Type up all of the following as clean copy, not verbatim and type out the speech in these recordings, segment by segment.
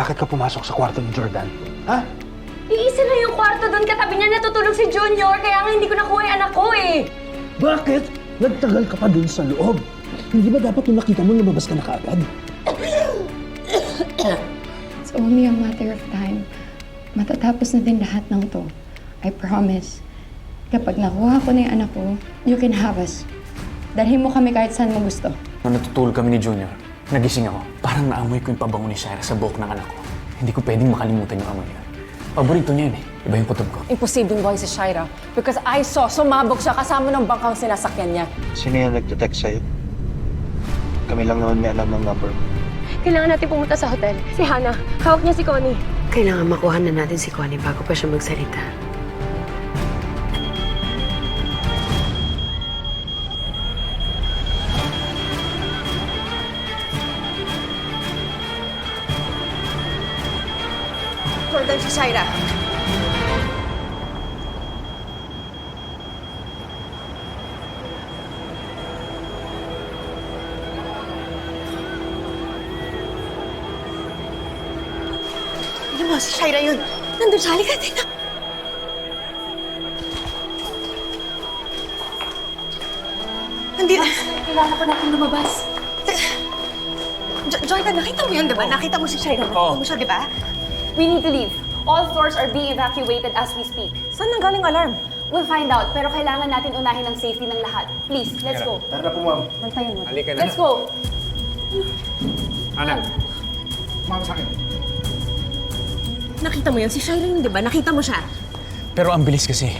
Bakit ka pumasok sa kwarto ni Jordan? Ha? Iisa na yung kwarto doon, katabi niya natutulog si Junior, kaya nga hindi ko nakuha yung anak ko eh. Bakit? Nagtagal ka pa dun sa loob. Hindi ba dapat nung nakita mo, lumabas ka na kaagad? It's only a matter of time. Matatapos na din lahat ng to. I promise. Kapag nakuha ko na yung anak ko, you can have us. Dalhin mo kami kahit saan mo gusto. Nung natutulog kami ni Junior, nagising ako. Parang naamoy ko yung pabango ni Shaira sa buhok ng anak ko. Hindi ko pwedeng makalimutan yung amoy yun. Paborito niya yun eh. Iba yung kutob ko. Imposibleng boy si Shaira because I saw sumabog siya kasama ng bangkang sinasakyan niya. Sino yung nagte-text sa'yo? Kami lang naman may alam ng number mo. Kailangan natin pumunta sa hotel. Si Hannah, hawak niya si Connie. Kailangan makuha na natin si Connie bago pa siya magsalita. Jordan si Shaira. Ano mo, si Shaira yun? Nandun siya, halika, tingnan. Nandito. Kailangan ko natin lumabas. Jordan, nakita mo yun, di ba? Nakita mo si Shaira. Nakita mo siya, di ba? We need to leave. All stores are being evacuated as we speak. Saan nang galing alarm? We'll find out, pero kailangan natin unahin ang safety ng lahat. Please, let's go. Tara na po, ma'am. Bantayan mo. Halika na. Let's go. Anak. Ma'am, sa akin. Nakita mo yun, si Shaira yun, di ba? Nakita mo siya. Pero ang bilis kasi.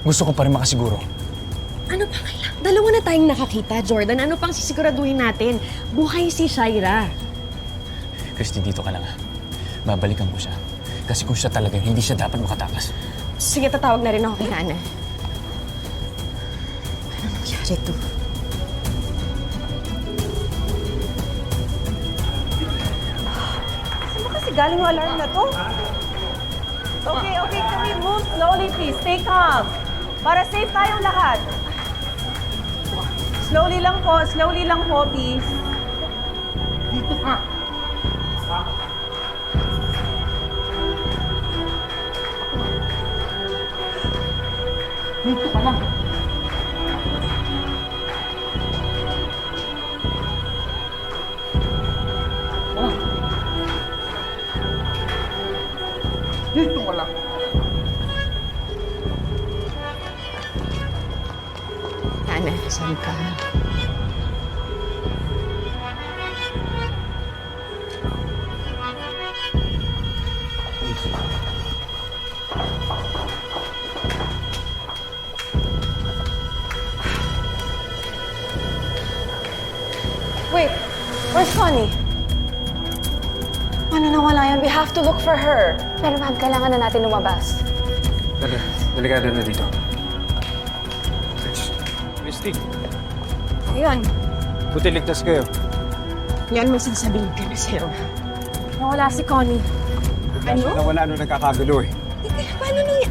Gusto ko pa rin makasiguro. Ano pa kailangan? Dalawa na tayong nakakita, Jordan. Ano pang sisiguraduhin natin? Buhay si Shaira. Christy, dito ka lang ha. Babalikan ko siya. Kasi kung siya talaga yun, hindi siya dapat makatakas. Sige, tatawag na rin ako kay Hannah. Ano nangyari to? Saan ba kasi galing yung alarm na to? Okay, can we move slowly please? Stay calm. Para safe tayong lahat. Slowly lang po, please. Dito ka! Dito ka lang. Dito ka lang. Hannah, saan ka? Wait, where's Connie? Paano nawala yan? We have to look for her. Pero ma'am, kailangan na natin lumabas. Delikado na dito. Christy, Ayun, buti ligtas kayo. Yan, may sasabihin ka na sa'yo. nawala si Connie. Ano? Nawala nung nagkakagulo eh. Paano nangyari?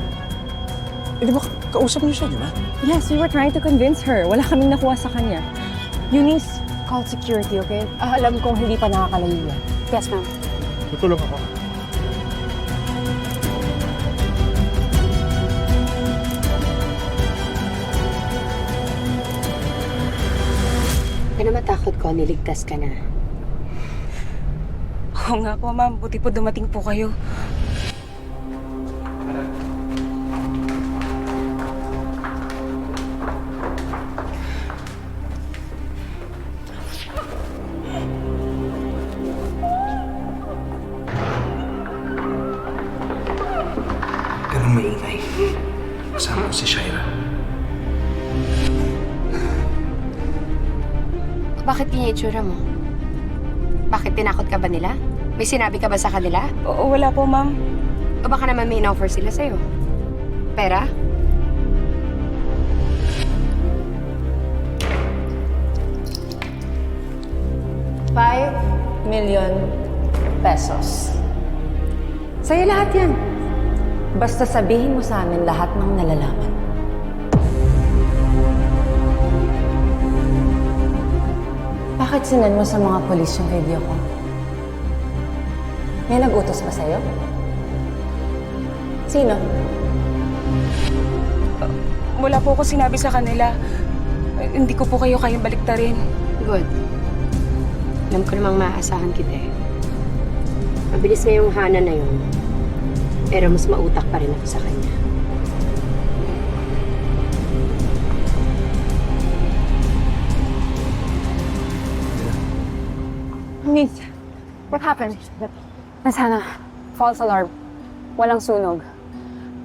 Eh, di ba kausap niyo siya, di ba? Yes, we were trying to convince her. Wala kaming nakuha sa kanya. Eunice, call security, okay? Alam kong hindi pa nakakalayo yan. Yes, ma'am. Tutulong ako. Huwag ka na matakot, Connie. Ligtas ka na. Oo nga po, ma'am. Buti po dumating po kayo. Ganun maingay. Kasama ko si Shaira. Bakit ganyan itsura mo? Bakit tinakot ka ba nila? May sinabi ka ba sa kanila? Oo, wala po, ma'am. O baka naman may in-offer sila sa'yo? Pera? ₱5 million. Sa'yo lahat yan. Basta sabihin mo sa amin lahat ng nalalaman. Bakit sinan mo sa mga polis yung video ko? May nag-utos ba sa'yo? Sino? Wala po ako sinabi sa kanila. Hindi ko po kayo kayang baliktarin. Good. Alam ko namang maaasahan kita eh. Mabilis nga yung Hana na yun. Pero mas mautak pa rin ako sa kanya. Miss, what happened? Miss Hannah, false alarm. Walang sunog.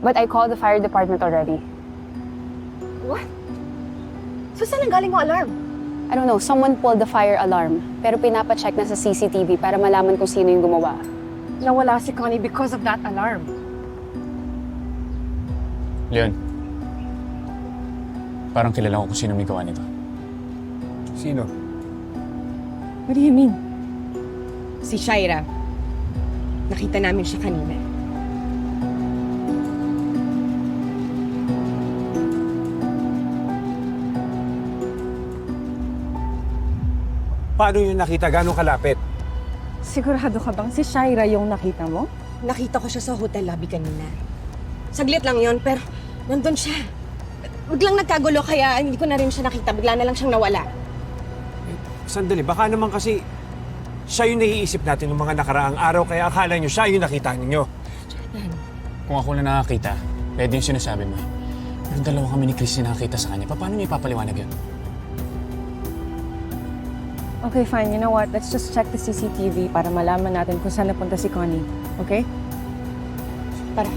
But I called the fire department already. What? So saan ang galing mo alarm? I don't know, someone pulled the fire alarm. Pero pinapacheck na sa CCTV para malaman kung sino yung gumawa. Nawala si Connie because of that alarm. Leon, parang kilala ko kung sino may gawa nito. Sino? What do you mean? Si Shaira. Nakita namin siya kanina. Paano yung nakita? Gano'ng kalapit? Sigurado ka bang si Shaira yung nakita mo? Nakita ko siya sa hotel lobby kanina. Saglit lang yon pero nandun siya. Biglang nagkagulo kaya hindi ko na rin siya nakita. Bigla na lang siyang nawala. Sandali, baka naman kasi siya yung naiisip natin ng mga nakaraang araw kaya akala nyo siya yung nakita ninyo. Kung ako lang nakakita, pwede yung sinasabi mo eh. Pero dalawa kami ni Chris na nakakita sa kanya. Paano niya ipapaliwanag yun? Okay, fine. You know what? Let's just check the CCTV para malaman natin kung saan napunta si Connie. Okay? Para.